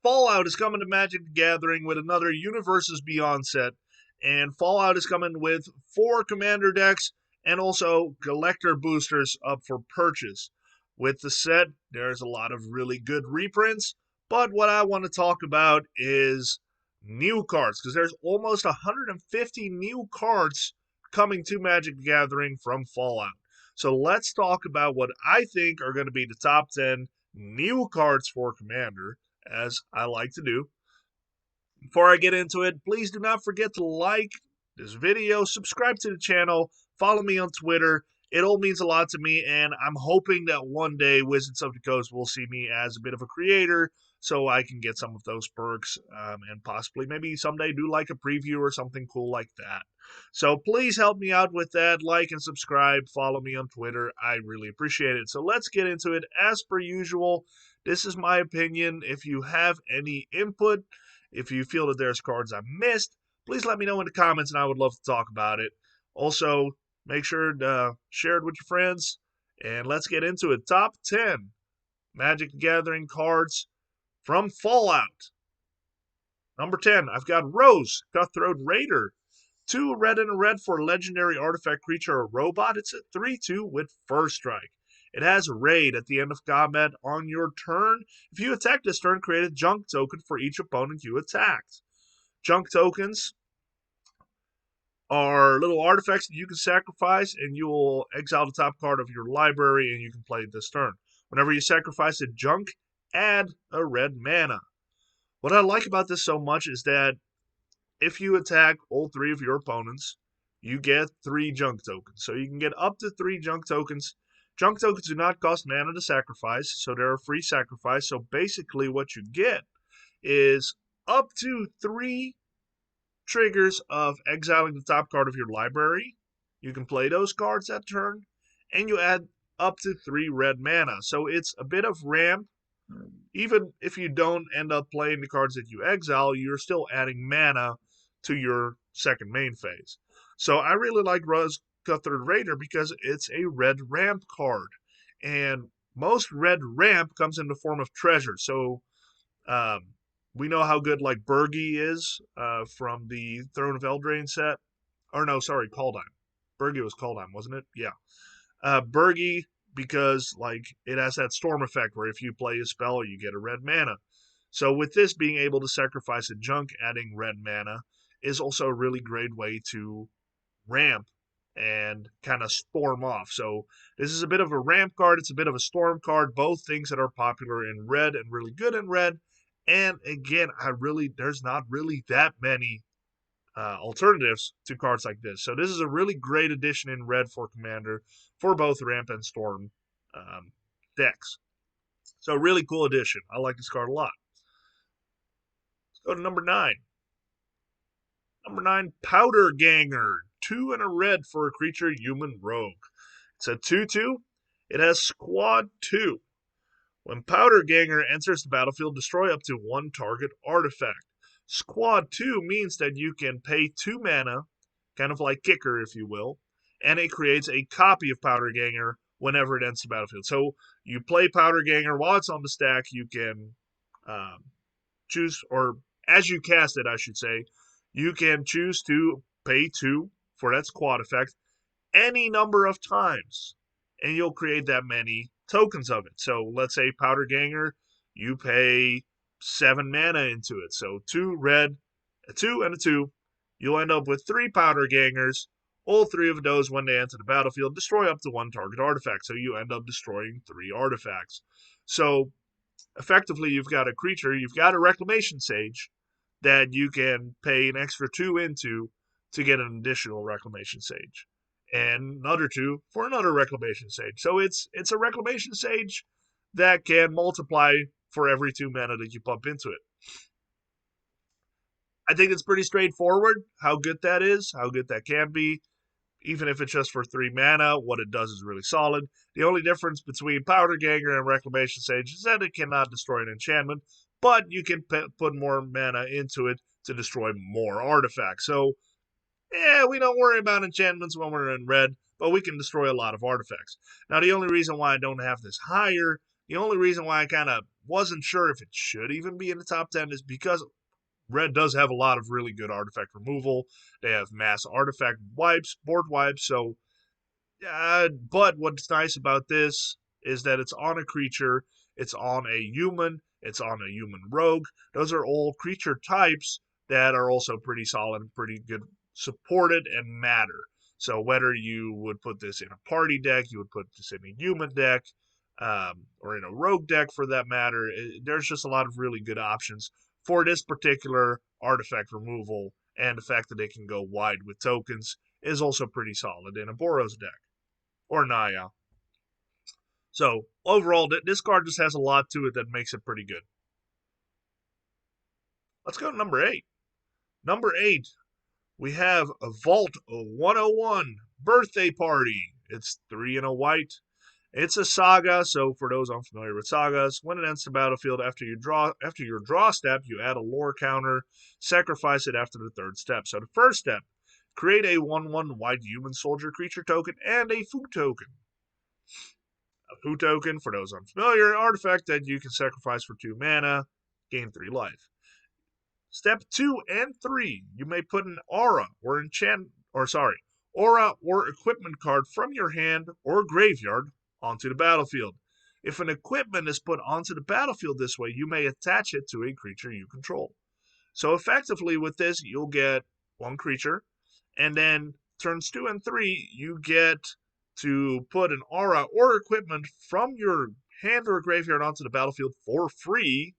Fallout is coming to Magic the Gathering with another Universes Beyond set, and Fallout is coming with 4 commander decks and also collector boosters up for purchase. With the set, there's a lot of really good reprints, but what I want to talk about is new cards, because there's almost 150 new cards coming to Magic the Gathering from Fallout. So let's talk about what I think are going to be the top 10 new cards for Commander, as I like to do. Before I get into it, please do not forget to like this video, subscribe to the channel, follow me on Twitter. It all means a lot to me, and I'm hoping that one day Wizards of the Coast will see me as a bit of a creator so I can get some of those perks and possibly maybe someday do like a preview or something cool like that. So please help me out with that. Like and subscribe. Follow me on Twitter. I really appreciate it. So let's get into it. As per usual, this is my opinion. If you have any input, if you feel that there's cards I missed, please let me know in the comments and I would love to talk about it. Also, make sure to share it with your friends. And let's get into it. Top 10 Magic the Gathering cards from Fallout. Number 10, I've got Rose, Cutthroat Raider. 2 red and a red for a legendary artifact creature or robot. It's a 3/2 with first strike. It has Raid at the end of combat on your turn. If you attack this turn, create a junk token for each opponent you attacked. Junk tokens are little artifacts that you can sacrifice, and you will exile the top card of your library, and you can play it this turn. Whenever you sacrifice a junk, add a red mana. What I like about this so much is that if you attack all 3 of your opponents, you get 3 junk tokens. So you can get up to 3 junk tokens. Junk tokens do not cost mana to sacrifice, so they're a free sacrifice. So basically what you get is up to 3 triggers of exiling the top card of your library. You can play those cards that turn, and you add up to 3 red mana. So it's a bit of ramp. Even if you don't end up playing the cards that you exile, you're still adding mana to your second main phase. So I really like Rose Cutthroat Raider because it's a red ramp card. And most red ramp comes in the form of treasure. So we know how good like Burgi is from the Throne of Eldraine set. Or no, sorry, Kaldheim. Burgi was Kaldheim, wasn't it? Yeah. Burgi, because like it has that storm effect where if you play a spell, you get a red mana. So with this being able to sacrifice a junk, adding red mana is also a really great way to ramp and kind of storm off. So this is a bit of a ramp card. It's a bit of a storm card. Both things that are popular in red and really good in red. And again, there's not really that many alternatives to cards like this. So this is a really great addition in red for Commander for both ramp and storm decks. So really cool addition. I like this card a lot. Let's go to number 9. Number 9, Powder Ganger. 2 and a red for a creature human rogue. It's a 2/2. It has Squad 2. When Powder Ganger enters the battlefield, destroy up to 1 target artifact. Squad 2 means that you can pay 2 mana, kind of like Kicker, if you will, and it creates a copy of Powder Ganger whenever it enters the battlefield. So you play Powder Ganger while it's on the stack, you can choose, or as you cast it, I should say, you can choose to pay 2 for that squad effect any number of times, and you'll create that many tokens of it. So let's say Powder Ganger, you pay 7 mana into it. So 2 red, a 2, and a 2. You'll end up with 3 Powder Gangers. All 3 of those, when they enter the battlefield, destroy up to 1 target artifact. So you end up destroying 3 artifacts. So effectively, you've got a creature, you've got a Reclamation Sage that you can pay an extra 2 into to get an additional Reclamation Sage, and another 2 for another Reclamation Sage. So it's a Reclamation Sage that can multiply for every 2 mana that you pump into it. I think it's pretty straightforward how good that is, how good that can be. Even if it's just for 3 mana, what it does is really solid. The only difference between Powder Ganger and Reclamation Sage is that it cannot destroy an enchantment, but you can put more mana into it to destroy more artifacts. So, we don't worry about enchantments when we're in red, but we can destroy a lot of artifacts. Now, the only reason why I don't have this higher The only reason why I kind of wasn't sure if it should even be in the top 10 is because Red does have a lot of really good artifact removal. They have mass artifact wipes, board wipes, so but what's nice about this is that it's on a creature, it's on a human, it's on a human rogue. Those are all creature types that are also pretty solid and pretty good supported and matter. So whether you would put this in a party deck, you would put this in a human deck, or in a rogue deck for that matter, there's just a lot of really good options for this particular artifact removal, and the fact that they can go wide with tokens is also pretty solid in a Boros deck or Naya. So overall, this card just has a lot to it that makes it pretty good. Let's go to number 8. Number 8, we have a Vault 101 Birthday Party. It's 3 and a white. It's a saga, so for those unfamiliar with sagas, when it enters the battlefield after your draw step, you add a lore counter, sacrifice it after the third step. So the first step, create a 1/1 white human soldier creature token and a food token. A food token, for those unfamiliar, artifact that you can sacrifice for 2 mana, gain 3 life. Step 2 and 3, you may put an aura or aura or equipment card from your hand or graveyard onto the battlefield. If an equipment is put onto the battlefield this way, you may attach it to a creature you control. So effectively with this, you'll get 1 creature, and then turns 2 and 3, you get to put an aura or equipment from your hand or graveyard onto the battlefield for free.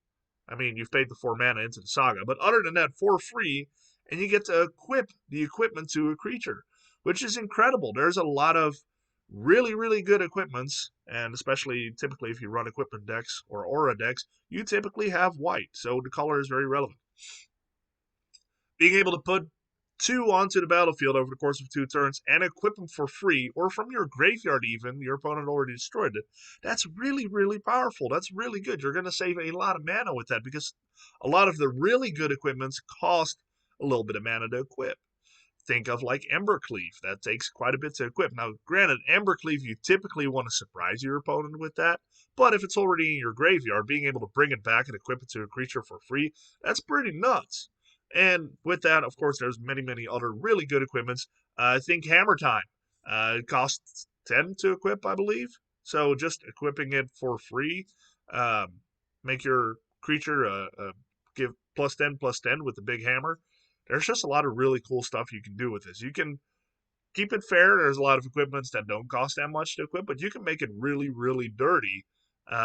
I mean, you've paid the 4 mana into the saga, but other than that, for free, and you get to equip the equipment to a creature, which is incredible. There's a lot of really, really good equipments, and especially typically if you run equipment decks or aura decks, you typically have white, so the color is very relevant. Being able to put 2 onto the battlefield over the course of 2 turns and equip them for free, or from your graveyard even, your opponent already destroyed it, that's really, really powerful. That's really good. You're going to save a lot of mana with that, because a lot of the really good equipments cost a little bit of mana to equip. Think of like Embercleave. That takes quite a bit to equip. Now, granted, Embercleave, you typically want to surprise your opponent with that, but if it's already in your graveyard, being able to bring it back and equip it to a creature for free, that's pretty nuts. And with that, of course, there's many, many other really good equipments. Think Hammer Time. It costs 10 to equip, I believe. So just equipping it for free, make your creature give +10/+10 with the big hammer. There's just a lot of really cool stuff you can do with this. You can keep it fair. There's a lot of equipments that don't cost that much to equip, but you can make it really, really dirty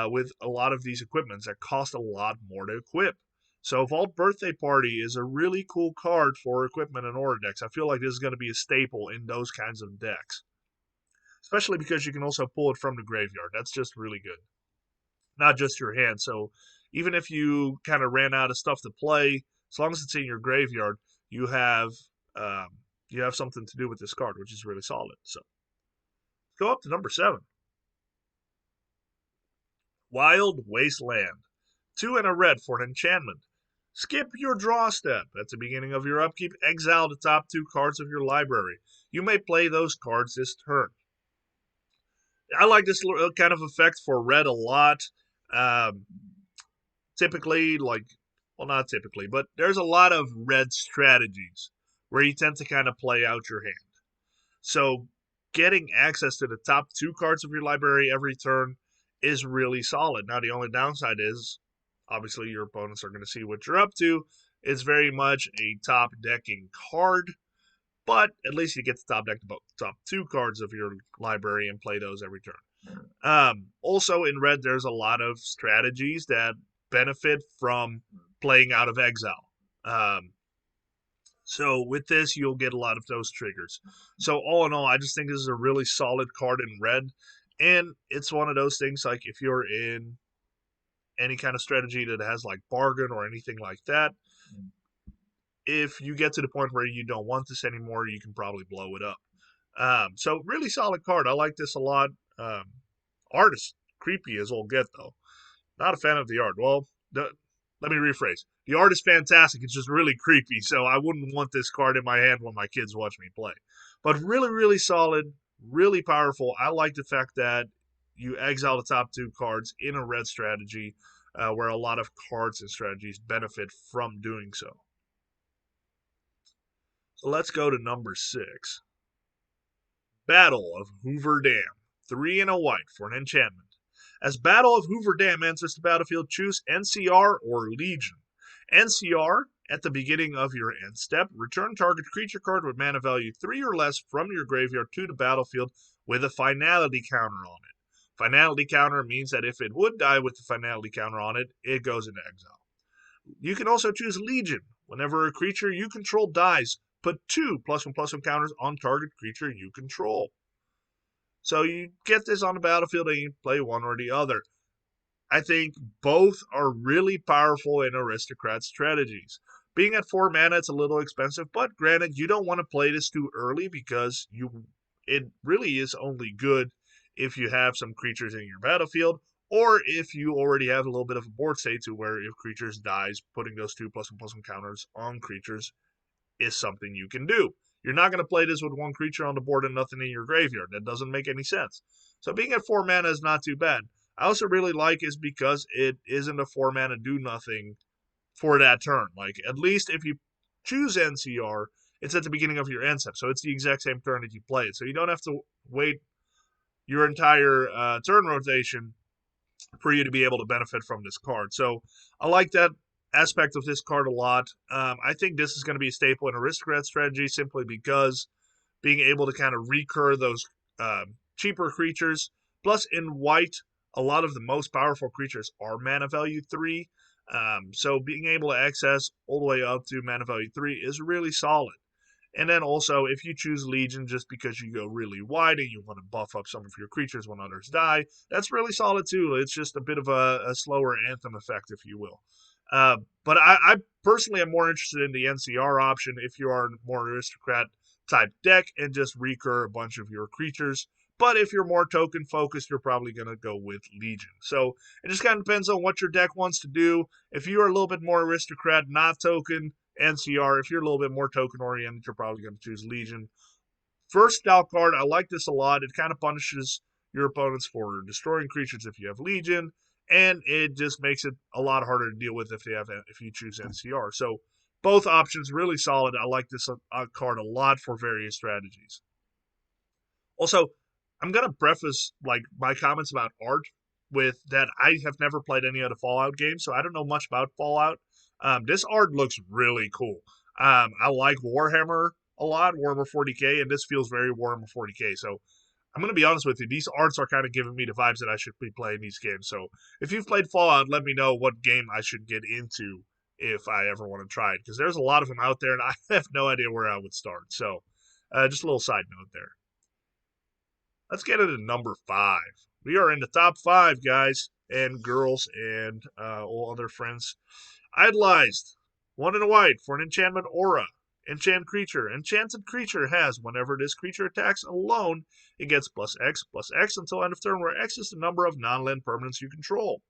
with a lot of these equipments that cost a lot more to equip. So Vault Birthday Party is a really cool card for equipment and aura decks. I feel like this is going to be a staple in those kinds of decks, especially because you can also pull it from the graveyard. That's just really good. Not just your hand. So even if you kind of ran out of stuff to play, as long as it's in your graveyard, you have something to do with this card, which is really solid. So let's go up to number 7. Wild Wasteland. 2 and a red for an enchantment. Skip your draw step. At the beginning of your upkeep, exile the top 2 cards of your library. You may play those cards this turn. I like this kind of effect for red a lot. Typically, not typically, but there's a lot of red strategies where you tend to kind of play out your hand. So getting access to the top 2 cards of your library every turn is really solid. Now, the only downside is, obviously, your opponents are going to see what you're up to. It's very much a top decking card, but at least you get to top deck the top 2 cards of your library and play those every turn. Also, in red, there's a lot of strategies that benefit from playing out of exile. So with this, you'll get a lot of those triggers. So all in all, I just think this is a really solid card in red, and it's one of those things like if you're in any kind of strategy that has like bargain or anything like that, if you get to the point where you don't want this anymore, you can probably blow it up. So really solid card. I like this a lot. Art is creepy as all get, though. Not a fan of the art. Well, let me rephrase. The art is fantastic. It's just really creepy, so I wouldn't want this card in my hand when my kids watch me play. But really, really solid, really powerful. I like the fact that you exile the top 2 cards in a red strategy, where a lot of cards and strategies benefit from doing so. So let's go to number 6. Battle of Hoover Dam. 3 and a white for an enchantment. As Battle of Hoover Dam enters the battlefield, choose NCR or Legion. NCR, at the beginning of your end step, return target creature card with mana value 3 or less from your graveyard to the battlefield with a finality counter on it. Finality counter means that if it would die with the finality counter on it, it goes into exile. You can also choose Legion. Whenever a creature you control dies, put 2 +1/+1 counters on target creature you control. So you get this on the battlefield and you play one or the other. I think both are really powerful in Aristocrat strategies. Being at 4 mana, it's a little expensive, but granted, you don't want to play this too early because it really is only good if you have some creatures in your battlefield, or if you already have a little bit of a board state to where if creatures dies, putting those 2 +1/+1 counters on creatures is something you can do. You're not going to play this with 1 creature on the board and nothing in your graveyard. That doesn't make any sense. So being at 4 mana is not too bad. I also really like is because it isn't a 4 mana do nothing for that turn. Like, at least if you choose NCR, it's at the beginning of your end step. So it's the exact same turn that you play it. So you don't have to wait your entire turn rotation for you to be able to benefit from this card. So I like that aspect of this card a lot. I think this is going to be a staple in Aristocrat strategy simply because being able to kind of recur those cheaper creatures. Plus, in white, a lot of the most powerful creatures are mana value 3. So being able to access all the way up to mana value 3 is really solid. And then also, if you choose Legion just because you go really wide and you want to buff up some of your creatures when others die, that's really solid too. It's just a bit of a slower Anthem effect, if you will. But I personally am more interested in the NCR option if you are a more Aristocrat type deck and just recur a bunch of your creatures. But if you're more token focused, you're probably going to go with Legion. So it just kind of depends on what your deck wants to do. If you are a little bit more Aristocrat, not token, NCR. If you're a little bit more token oriented, you're probably going to choose Legion. First style card, I like this a lot. It kind of punishes your opponents for destroying creatures if you have Legion, and it just makes it a lot harder to deal with if you choose NCR. So both options really solid. I like this card a lot for various strategies. Also, I'm gonna preface like my comments about art with that I have never played any of the Fallout games, so I don't know much about Fallout. This art looks really cool. I like Warhammer a lot, Warhammer 40k, and this feels very Warhammer 40k. So I'm going to be honest with you, these arts are kind of giving me the vibes that I should be playing these games. So if you've played Fallout, let me know what game I should get into if I ever want to try it, because there's a lot of them out there, and I have no idea where I would start. So just a little side note there. Let's get into number 5. We are in the top 5, guys and girls and all other friends. Idolized. 1 and a white for an enchantment aura. Enchant creature. Enchanted creature has, whenever this creature attacks alone, it gets +X until end of turn, where X is the number of non-land permanents you control.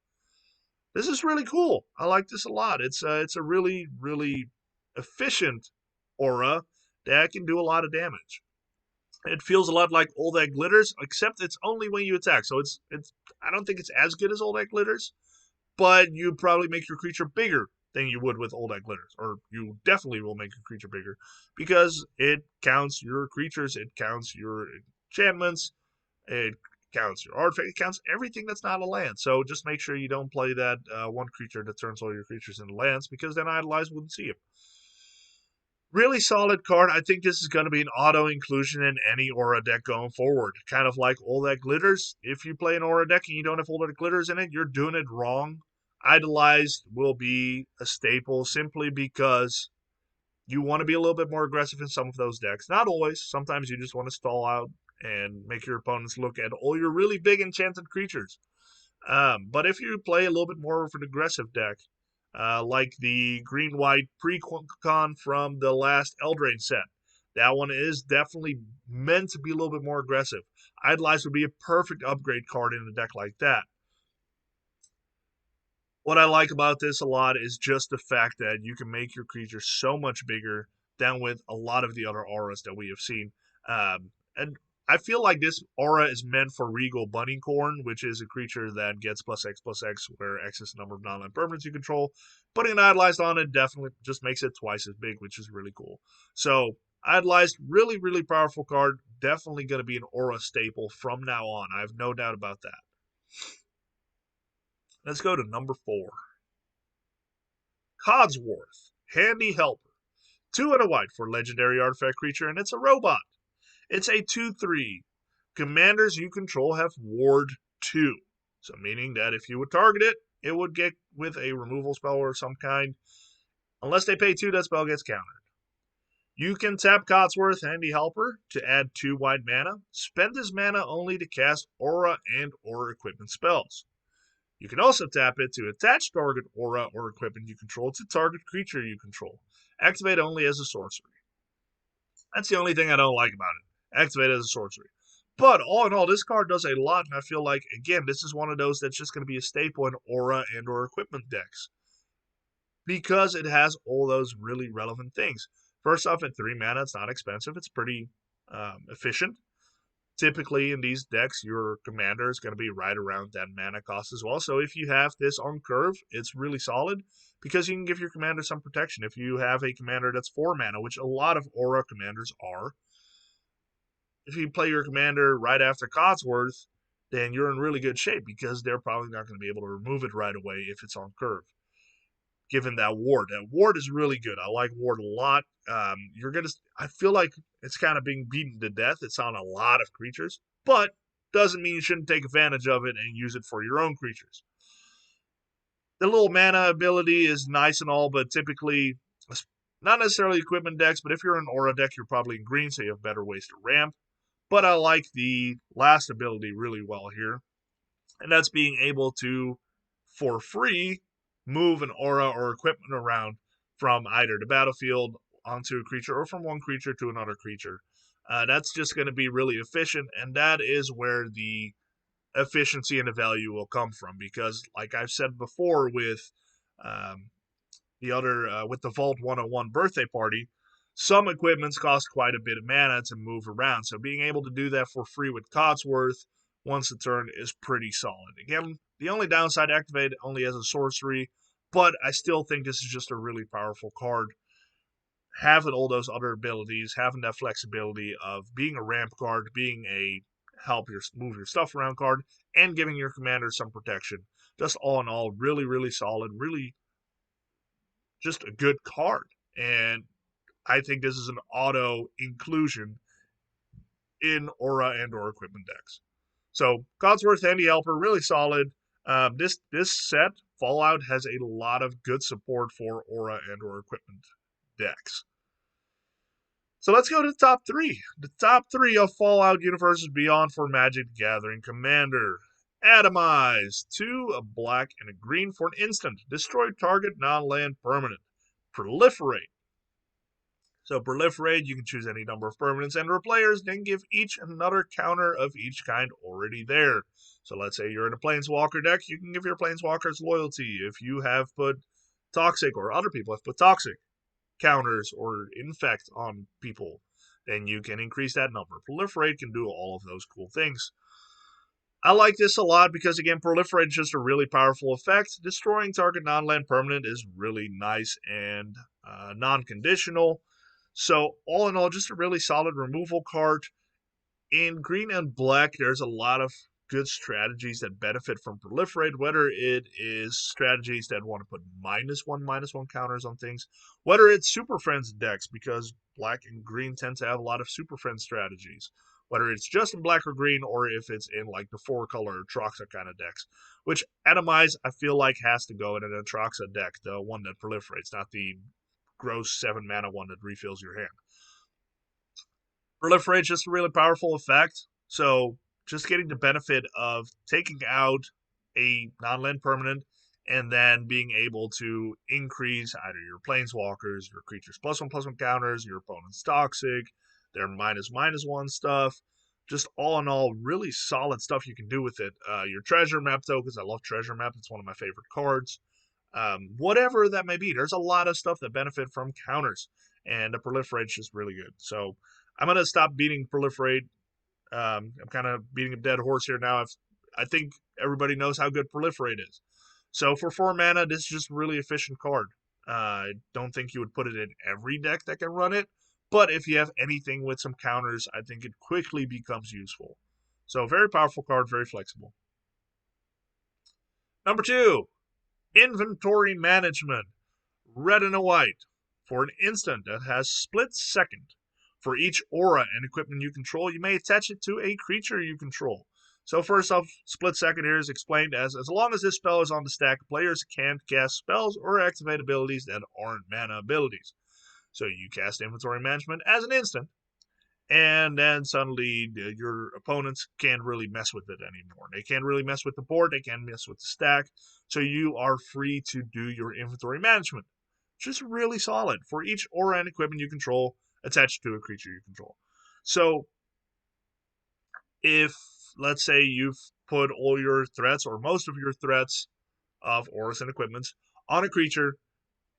This is really cool. I like this a lot. It's a really, really efficient aura that can do a lot of damage. It feels a lot like All That Glitters, except it's only when you attack. So it's I don't think it's as good as All That Glitters, but you probably make your creature bigger than you would with All That Glitters, or you definitely will make your creature bigger because it counts your creatures, it counts your enchantments, it counts your artifact, it counts everything that's not a land. So just make sure you don't play that one creature that turns all your creatures into lands, because then Idolize wouldn't see it. Really solid card. I think this is going to be an auto inclusion in any aura deck going forward. Kind of like All That Glitters. If you play an aura deck and you don't have All That Glitters in it, you're doing it wrong. Idolized will be a staple simply because you want to be a little bit more aggressive in some of those decks. Not always. Sometimes you just want to stall out and make your opponents look at all your really big enchanted creatures. But if you play a little bit more of an aggressive deck, like the green-white pre-con from the last Eldraine set, that one is definitely meant to be a little bit more aggressive. Idolize would be a perfect upgrade card in a deck like that. What I like about this a lot is just the fact that you can make your creature so much bigger than with a lot of the other auras that we have seen. And I feel like this aura is meant for Regal Bunnycorn, which is a creature that gets +X/+X, where X is the number of non-land permanents you control. Putting an Idolized on it definitely just makes it twice as big, which is really cool. So, Idolized, really, really powerful card. Definitely going to be an aura staple from now on. I have no doubt about that. Let's go to number 4. Codsworth, Handy Helper. 2 and a white for legendary artifact creature, and it's a robot. It's a 2/3. Commanders you control have Ward 2. So meaning that if you would target it, it would get with a removal spell or some kind. Unless they pay 2, that spell gets countered. You can tap Codsworth Handy Helper to add 2 white mana. Spend this mana only to cast aura and or equipment spells. You can also tap it to attach target aura or equipment you control to target creature you control. Activate only as a sorcery. That's the only thing I don't like about it. Activate as a sorcery. But all in all, this card does a lot, and I feel like, again, this is one of those that's just going to be a staple in aura and or equipment decks. Because it has all those really relevant things. First off, at 3 mana, it's not expensive. It's pretty efficient. Typically, in these decks, your commander is going to be right around that mana cost as well. So if you have this on curve, it's really solid because you can give your commander some protection. If you have a commander that's 4 mana, which a lot of aura commanders are, if you play your commander right after Codsworth, then you're in really good shape because they're probably not going to be able to remove it right away if it's on curve. Given that ward is really good. I like ward a lot. I feel like it's kind of being beaten to death. It's on a lot of creatures, but doesn't mean you shouldn't take advantage of it and use it for your own creatures. The little mana ability is nice and all, but typically not necessarily equipment decks, but if you're an aura deck, you're probably in green, so you have better ways to ramp. But I like the last ability really well here, and that's being able to, for free, move an aura or equipment around from either the battlefield onto a creature or from one creature to another creature. That's just going to be really efficient, and that is where the efficiency and the value will come from. Because, like I've said before, with with the Vault 101 birthday party, some equipments cost quite a bit of mana to move around. So being able to do that for free with Codsworth once a turn is pretty solid. Again, the only downside, activate only as a sorcery, but I still think this is just a really powerful card. Having all those other abilities, having that flexibility of being a ramp card, being a move your stuff around card, and giving your commander some protection. Just all in all, really, really solid, really just a good card. And I think this is an auto inclusion in aura and or equipment decks. So Codsworth Handy Helper, really solid. This set, Fallout, has a lot of good support for aura and or equipment decks. So let's go to the top 3. The top 3 of Fallout Universes Beyond for Magic the Gathering Commander. Atomize, 2, a black and a green for an instant. Destroy target non-land permanent. Proliferate. So proliferate, you can choose any number of permanents and or players, then give each another counter of each kind already there. So let's say you're in a Planeswalker deck, you can give your Planeswalkers loyalty. If you have put toxic, or other people have put toxic counters or infect on people, then you can increase that number. Proliferate can do all of those cool things. I like this a lot because, again, Proliferate is just a really powerful effect. Destroying target non-land permanent is really nice and non-conditional. So, all in all, just a really solid removal card. In green and black, there's a lot of good strategies that benefit from Proliferate, whether it is strategies that want to put -1/-1 counters on things, whether it's Super Friends decks, because black and green tend to have a lot of Super Friends strategies, whether it's just in black or green, or if it's in like the 4-color Atraxa kind of decks, which Atomize, I feel like, has to go in an Atraxa deck, the one that proliferates, not the gross 7 mana one that refills your hand. Proliferate is just a really powerful effect, so just getting the benefit of taking out a non-land permanent and then being able to increase either your planeswalkers, your creatures +1/+1 counters, your opponent's toxic, their -1/-1 stuff. Just all in all, really solid stuff you can do with it. Your treasure map tokens, I love treasure map. It's one of my favorite cards. Whatever that may be, there's a lot of stuff that benefit from counters, and the proliferate is just really good. So I'm going to stop beating proliferate I'm kind of beating a dead horse here now. I think everybody knows how good Proliferate is. So for 4 mana, this is just a really efficient card. I don't think you would put it in every deck that can run it, but if you have anything with some counters, I think it quickly becomes useful. So very powerful card, very flexible. Number 2, Inventory Management. Red and a white. For an instant that has split second. For each aura and equipment you control, you may attach it to a creature you control. So first off, split second here is explained as long as this spell is on the stack, players can't cast spells or activate abilities that aren't mana abilities. So you cast Inventory Management as an instant, and then suddenly your opponents can't really mess with it anymore. They can't really mess with the board, they can't mess with the stack, so you are free to do your Inventory Management. Just really solid. For each aura and equipment you control, attached to a creature you control. So if, let's say, you've put all your threats or most of your threats of auras and equipments on a creature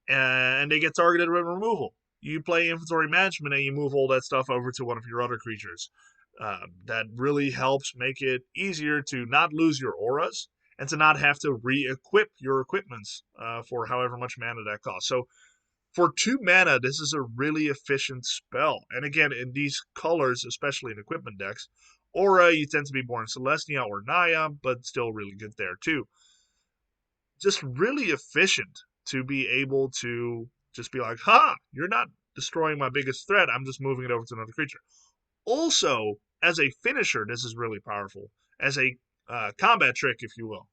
and they get targeted with removal, you play Inventory Management and you move all that stuff over to one of your other creatures. That really helps make it easier to not lose your auras and to not have to re-equip your equipments for however much mana that costs. So for 2 mana, this is a really efficient spell. And again, in these colors, especially in equipment decks, Aura, you tend to be more in Celestia or Naya, but still really good there too. Just really efficient to be able to just be like, ha, you're not destroying my biggest threat. I'm just moving it over to another creature. Also, as a finisher, this is really powerful. As a combat trick, if you will.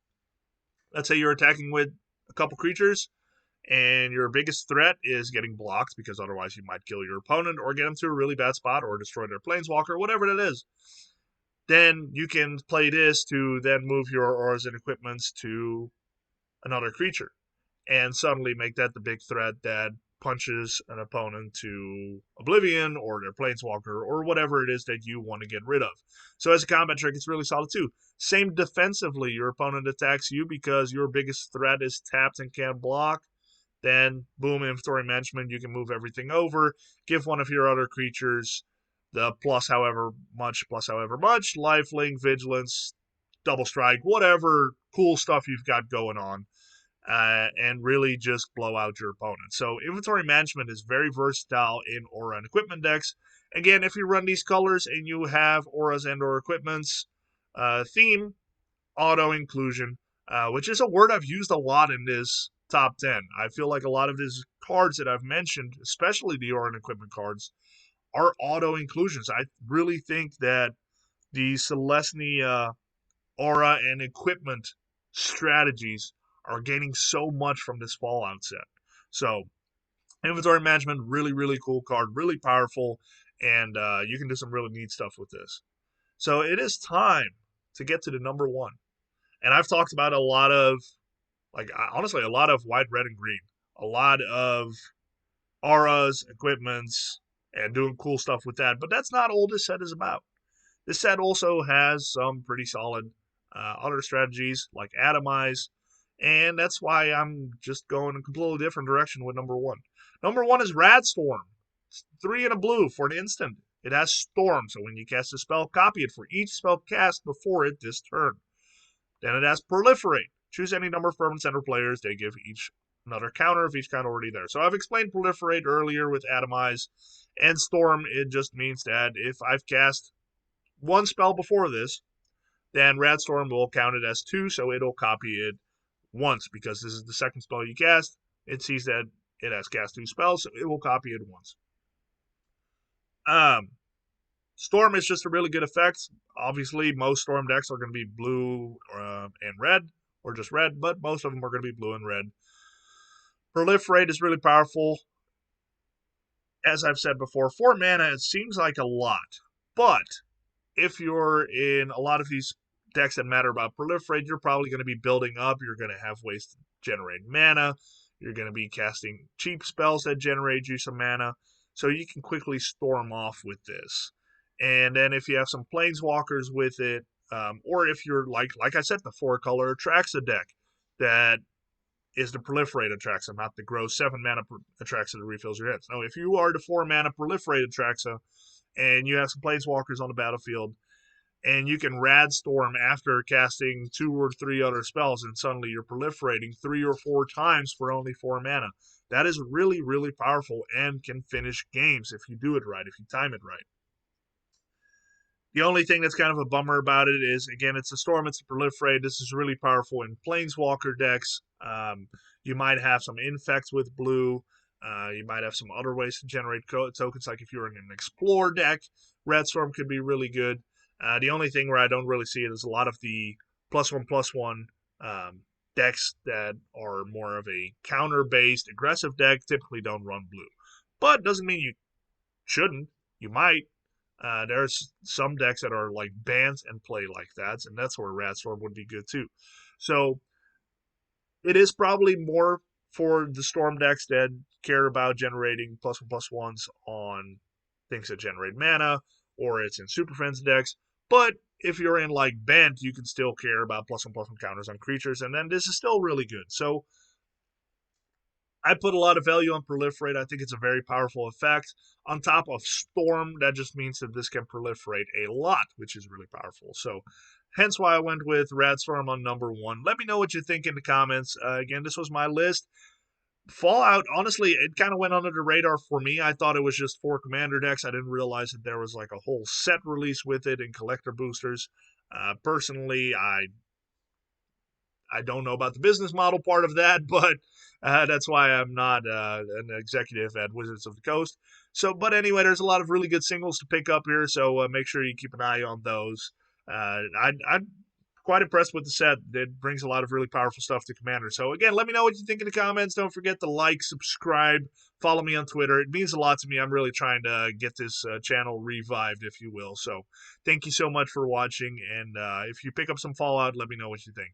Let's say you're attacking with a couple creatures, and your biggest threat is getting blocked because otherwise you might kill your opponent or get them to a really bad spot or destroy their planeswalker, whatever it is. Then you can play this to then move your auras and equipments to another creature and suddenly make that the big threat that punches an opponent to oblivion or their planeswalker or whatever it is that you want to get rid of. So as a combat trick, it's really solid too. Same defensively, your opponent attacks you because your biggest threat is tapped and can't block. Then, boom, Inventory Management, you can move everything over, give one of your other creatures the plus however much, lifelink, vigilance, double strike, whatever cool stuff you've got going on, and really just blow out your opponent. So Inventory Management is very versatile in aura and equipment decks. Again, if you run these colors and you have auras and or equipments, theme, auto-inclusion, which is a word I've used a lot in this top 10. I feel like a lot of these cards that I've mentioned, especially the aura and equipment cards, are auto-inclusions. I really think that the Celestia aura and equipment strategies are gaining so much from this Fallout set. So, Inventory Management, really, really cool card, really powerful, and you can do some really neat stuff with this. So, it is time to get to the number 1. And I've talked about a lot of, honestly, a lot of white, red, and green. A lot of auras, equipments, and doing cool stuff with that. But that's not all this set is about. This set also has some pretty solid other strategies like Atomize, and that's why I'm just going a completely different direction with number 1. Number 1 is Radstorm. It's 3 and a blue for an instant. It has Storm, so when you cast a spell, copy it for each spell cast before it this turn. Then it has Proliferate. Choose any number of permanent center players. They give each another counter if each counter already there. So I've explained Proliferate earlier with Atomize. And Storm, it just means that if I've cast one spell before this, then Radstorm will count it as 2, so it'll copy it once because this is the second spell you cast. It sees that it has cast 2 spells, so it will copy it once. Storm is just a really good effect. Obviously, most Storm decks are going to be blue and red, or just red, but most of them are going to be blue and red. Proliferate is really powerful. As I've said before, 4 mana, it seems like a lot. But if you're in a lot of these decks that matter about Proliferate, you're probably going to be building up. You're going to have ways to generate mana. You're going to be casting cheap spells that generate you some mana. So you can quickly storm off with this. And then if you have some planeswalkers with it, or if you're like I said, the 4-color Atraxa deck that is the Proliferate Atraxa, not the gross 7 mana Atraxa that refills your hits. Now, if you are the 4 mana Proliferate Atraxa and you have some planeswalkers on the battlefield, and you can Radstorm after casting 2 or 3 other spells, and suddenly you're proliferating 3 or 4 times for only 4 mana. That is really, really powerful and can finish games if you do it right, if you time it right. The only thing that's kind of a bummer about it is, again, it's a storm, it's a proliferate. This is really powerful in planeswalker decks. You might have some infects with blue. You might have some other ways to generate tokens, like if you're in an explore deck, Radstorm could be really good. The only thing where I don't really see it is a lot of the +1/+1 decks that are more of a counter-based aggressive deck typically don't run blue. But doesn't mean you shouldn't. You might. There's some decks that are like bans and play like that, and that's where Radstorm would be good too. So it is probably more for the Storm decks that care about generating +1/+1s on things that generate mana, or it's in Super Friends decks. But if you're in like Bent, you can still care about +1/+1 counters on creatures, and then this is still really good. So I put a lot of value on Proliferate. I think it's a very powerful effect. On top of Storm, that just means that this can proliferate a lot, which is really powerful. So, hence why I went with Radstorm on number 1. Let me know what you think in the comments. Again, this was my list. Fallout, honestly, it kind of went under the radar for me. I thought it was just 4 commander decks. I didn't realize that there was like a whole set release with it and collector boosters. Personally, I don't know about the business model part of that, but that's why I'm not an executive at Wizards of the Coast. So, but anyway, there's a lot of really good singles to pick up here, so make sure you keep an eye on those. I'm quite impressed with the set. It brings a lot of really powerful stuff to Commander. So again, let me know what you think in the comments. Don't forget to like, subscribe, follow me on Twitter. It means a lot to me. I'm really trying to get this channel revived, if you will. So thank you so much for watching, and if you pick up some Fallout, let me know what you think.